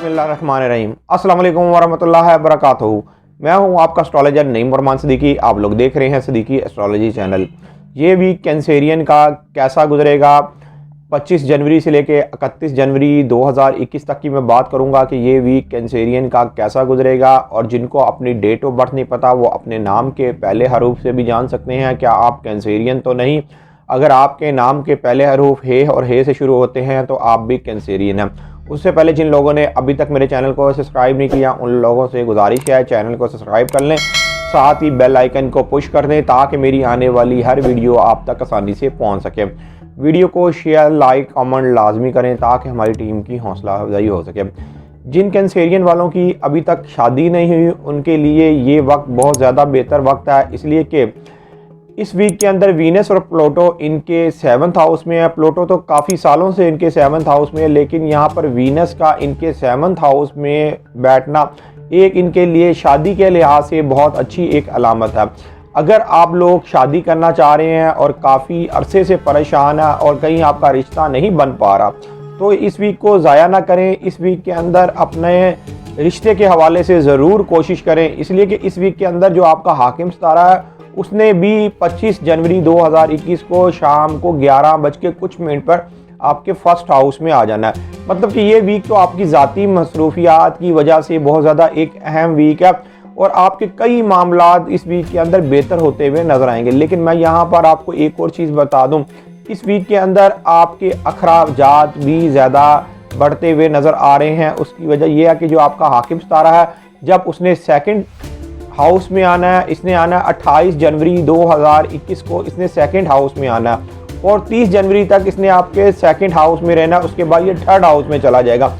बिस्मिल्लाहिर्रहमानिर्रहीम। अस्सलाम वालेकुम वरहमतुल्लाहि वबरकातुहू। मैं हूं आपका एस्ट्रोलॉजर नईम फरमान सिद्दीकी। आप लोग देख रहे हैं सिद्दीकी एस्ट्रोलॉजी चैनल। ये वीक कैंसेरियन का कैसा गुजरेगा, 25 जनवरी से लेके 31 जनवरी 2021 तक की मैं बात करूंगा कि ये वीक कैंसेरियन का कैसा गुजरेगा। और जिनको अपनी डेट ऑफ बर्थ नहीं पता वो अपने नाम के पहले हरूफ से भी जान सकते हैं क्या आप कैंसेरियन तो नहीं। अगर आपके नाम के पहले हरूफ हे और हे से शुरू होते हैं तो आप भी कैंसेरियन हैं। उससे पहले जिन लोगों ने अभी तक मेरे चैनल को सब्सक्राइब नहीं किया उन लोगों से गुजारिश है चैनल को सब्सक्राइब कर लें, साथ ही बेल आइकन को पुश कर दें ताकि मेरी आने वाली हर वीडियो आप तक आसानी से पहुंच सके। वीडियो को शेयर लाइक कमेंट लाजमी करें ताकि हमारी टीम की हौसला अफजाई हो सके। जिन कैंसेरियन वालों की अभी तक शादी नहीं हुई उनके लिए ये वक्त बहुत ज़्यादा बेहतर वक्त है, इसलिए कि इस वीक के अंदर वीनस और प्लूटो इनके 7th हाउस में है। प्लूटो तो काफ़ी सालों से इनके 7th हाउस में है, लेकिन यहाँ पर वीनस का इनके 7th हाउस में बैठना एक इनके लिए शादी के लिहाज से बहुत अच्छी एक अलामत है। अगर आप लोग शादी करना चाह रहे हैं और काफ़ी अरसे से परेशान है और कहीं आपका रिश्ता नहीं बन पा रहा तो इस वीक को ज़ाया ना करें। इस वीक के अंदर अपने रिश्ते के हवाले से ज़रूर कोशिश करें, इसलिए कि इस वीक के अंदर जो आपका हाकिम सितारा है उसने भी 25 जनवरी 2021 को शाम को 11 बज के कुछ मिनट पर आपके फर्स्ट हाउस में आ जाना है। मतलब कि ये वीक तो आपकी ज़ाती मसरूफियात की वजह से बहुत ज़्यादा एक अहम वीक है और आपके कई मामलात इस वीक के अंदर बेहतर होते हुए नजर आएंगे। लेकिन मैं यहाँ पर आपको एक और चीज़ बता दूँ, इस वीक के अंदर आपके अखराजात भी ज़्यादा बढ़ते हुए नज़र आ रहे हैं। उसकी वजह यह है कि जो आपका हाकिम सितारा है जब उसने सेकंड हाउस में आना है, इसने आना है 28 जनवरी 2021 को इसने सेकंड हाउस में आना है और 30 जनवरी तक इसने आपके सेकंड हाउस में रहना है। उसके बाद ये थर्ड हाउस में चला जाएगा।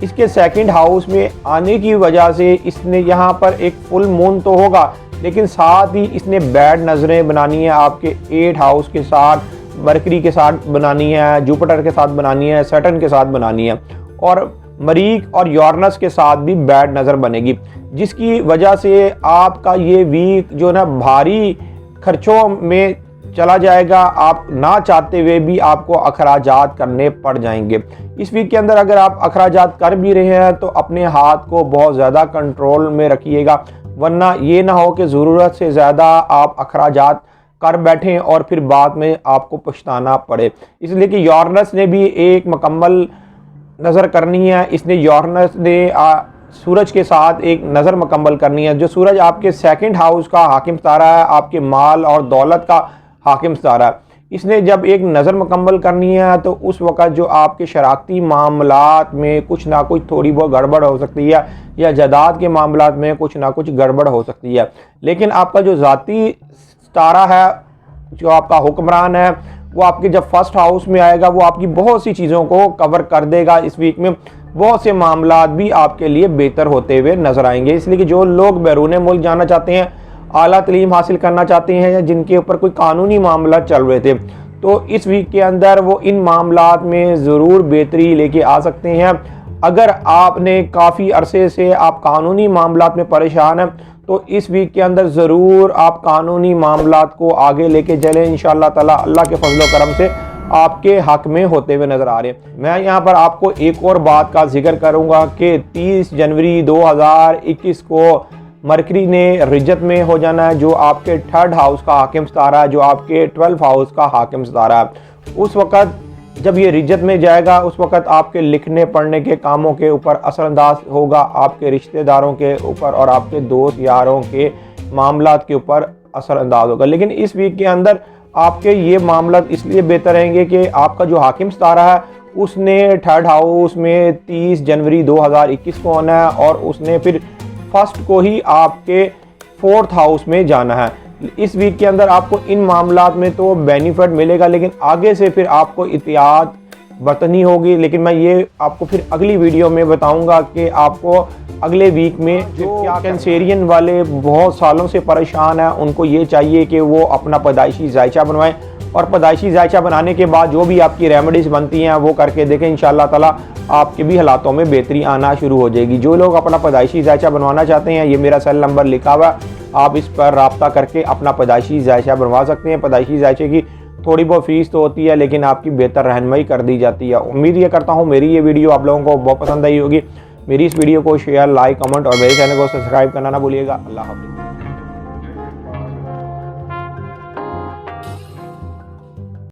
इसके सेकंड हाउस में आने की वजह से इसने यहाँ पर एक फुल मून तो होगा, लेकिन साथ ही इसने बैड नज़रें बनानी है आपके 8 हाउस के साथ, मरकरी के साथ बनानी है, जुपिटर के साथ बनानी है, सैटर्न के साथ बनानी है और मरीख और यूरेनस के साथ भी बैड नज़र बनेगी, जिसकी वजह से आपका ये वीक जो ना भारी खर्चों में चला जाएगा। आप ना चाहते हुए भी आपको अखराजात करने पड़ जाएंगे। इस वीक के अंदर अगर आप अखराजात कर भी रहे हैं तो अपने हाथ को बहुत ज़्यादा कंट्रोल में रखिएगा, वरना ये ना हो कि ज़रूरत से ज़्यादा आप अखराजात कर बैठें और फिर बाद में आपको पछताना पड़े। इसलिए कि यूरेनस ने भी एक मुकम्मल नज़र करनी है। इसने यूरेनस ने सूरज के साथ एक नज़र मुकम्मल करनी है। जो सूरज आपके सेकंड हाउस का हाकिम सितारा है, आपके माल और दौलत का हाकिम सितारा है, इसने जब एक नज़र मुकम्मल करनी है तो उस वक़्त जो आपके शराकती मामलात में कुछ ना कुछ थोड़ी बहुत गड़बड़ हो सकती है या जायदाद के मामलात में कुछ ना कुछ गड़बड़ हो सकती है। लेकिन आपका जो ज़ाती सितारा है, जो आपका हुक्मरान है, वो आपके जब फर्स्ट हाउस में आएगा वो आपकी बहुत सी चीज़ों को कवर कर देगा। इस वीक में बहुत से मामलात भी आपके लिए बेहतर होते हुए नजर आएंगे। इसलिए कि जो लोग बैरून मुल्क जाना चाहते हैं, आला तलीम हासिल करना चाहते हैं या जिनके ऊपर कोई कानूनी मामला चल रहे थे, तो इस वीक के अंदर वो इन मामलात में ज़रूर बेहतरी लेके आ सकते हैं। अगर आपने काफ़ी अरसे से आप कानूनी मामलात में परेशान हैं तो इस वीक के अंदर ज़रूर आप कानूनी मामलात को आगे लेके चलें। इंशाअल्लाह ताला अल्लाह के फजल व करम से आपके हक में होते हुए नज़र आ रहे हैं। मैं यहाँ पर आपको एक और बात का जिक्र करूँगा कि 30 जनवरी 2021 को मरकरी ने रिजत में हो जाना है, जो आपके थर्ड हाउस का हाकिम सितारा है, जो आपके 12th हाउस का हाकिम सितारा है। उस वक़्त जब ये रिजत में जाएगा उस वक़्त आपके लिखने पढ़ने के कामों के ऊपर असरअंदाज होगा, आपके रिश्तेदारों के ऊपर और आपके दोस्त यारों के मामलात के ऊपर असरअंदाज होगा। लेकिन इस वीक के अंदर आपके ये मामला इसलिए बेहतर रहेंगे कि आपका जो हाकिम सितारा है उसने थर्ड हाउस में 30 जनवरी 2021 को आना है और उसने फिर फर्स्ट को ही आपके 4th हाउस में जाना है। इस वीक के अंदर आपको इन मामलात में तो बेनिफिट मिलेगा, लेकिन आगे से फिर आपको एहतियात बरतनी होगी। लेकिन मैं ये आपको फिर अगली वीडियो में बताऊंगा कि आपको अगले वीक में जो कैंसेरियन वाले बहुत सालों से परेशान हैं उनको ये चाहिए कि वो अपना पैदाइशी जायचा बनवाएं और पैदाइशी जायचा बनाने के बाद जो भी आपकी रेमेडीज़ बनती हैं वो करके देखें। इंशाअल्लाह ताला आपके भी हालातों में बेहतरी आना शुरू हो जाएगी। जो लोग अपना पैदाइशी जायचा बनवाना चाहते हैं, ये मेरा सेल नंबर लिखा हुआ है, आप इस पर रब्ता करके अपना पैदाइशी जायचा बनवा सकते हैं। पैदाइशी जायचे की थोड़ी बहुत फीस तो होती है, लेकिन आपकी बेहतर रहनुमाई कर दी जाती है। उम्मीद ये करता हूँ मेरी ये वीडियो आप लोगों को बहुत पसंद आई होगी। मेरी इस वीडियो को शेयर, लाइक, कमेंट और मेरे चैनल को सब्सक्राइब करना ना भूलिएगा। अल्लाह हाफ़िज़।